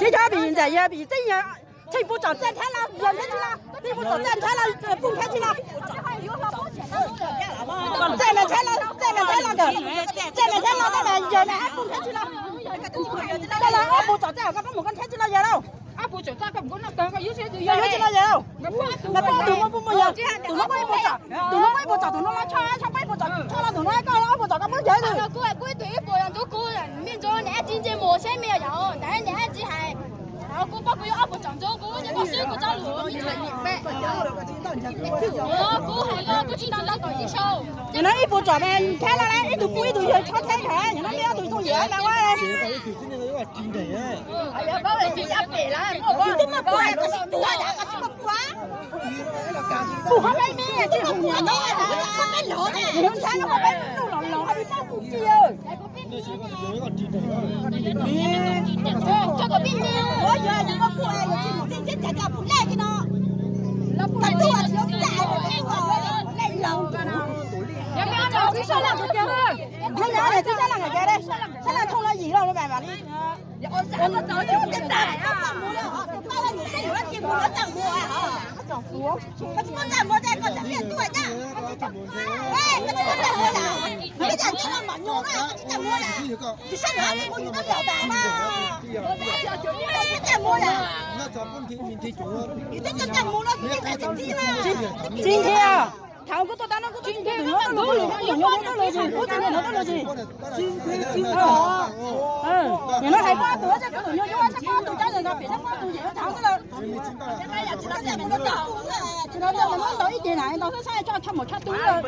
这家比现在也比这样，这部长站台了，两天去了，这部长站台了，分开去了。再来台了，再来台了的，再来台了，再来原来还分开去了。再来二部长再个我跟台去了也了。阿部長揸咁講啦，兩個有些就有些啦有，那包同我不有，同我微部長，同我微部長，同我拉叉微部長，叉啦同我一個阿部長咁樣樣。嗰日嗰對於個人組個人變咗你一戰戰磨車未有，但係你一只係。我包括有阿部長咗，嗰一個小個揸路面係咩？嗰係咯，嗰次當當代之數。人哋呢部長咧，睇下咧，呢度灰度要抄睇睇，人哋呢一度送嘢嚟喂。係啊，嗰陣時一嚟啦，我講點乜鬼啊？嗰時做下個什麼瓜？不可以咩？即係紅人咯，可以攞嘅。你睇下我俾路流下邊包唔知啊。這個邊呢？我以為你個過嚟，你真真真不來嘅咯。但係我有帶嘅喎，來兩個。有冇啊？就三兩個嘅啦。睇下嚟，三兩個嘅咧，三兩通咗二咯，你明嘛？我走咗真大啊！包咗女生有一件冇得贈我啊！政府，我怎麼在個這邊對的？哎，我怎麼在我啦？你講這個蠻用啊，我怎麼啦？你上哪裡我有得表達嘛？你怎麼啦？你這個怎麼了？你這個怎麼啦？今天啊。頭嗰度單嗰個今天我都攞住，我今日攞得攞住。今天啊，原來係花朵啫，嗰度有花色花朵加上個別的花朵也有糖色了。現在也知道這邊的到，知道這邊的到一點來，到時候再叫他們吃多了。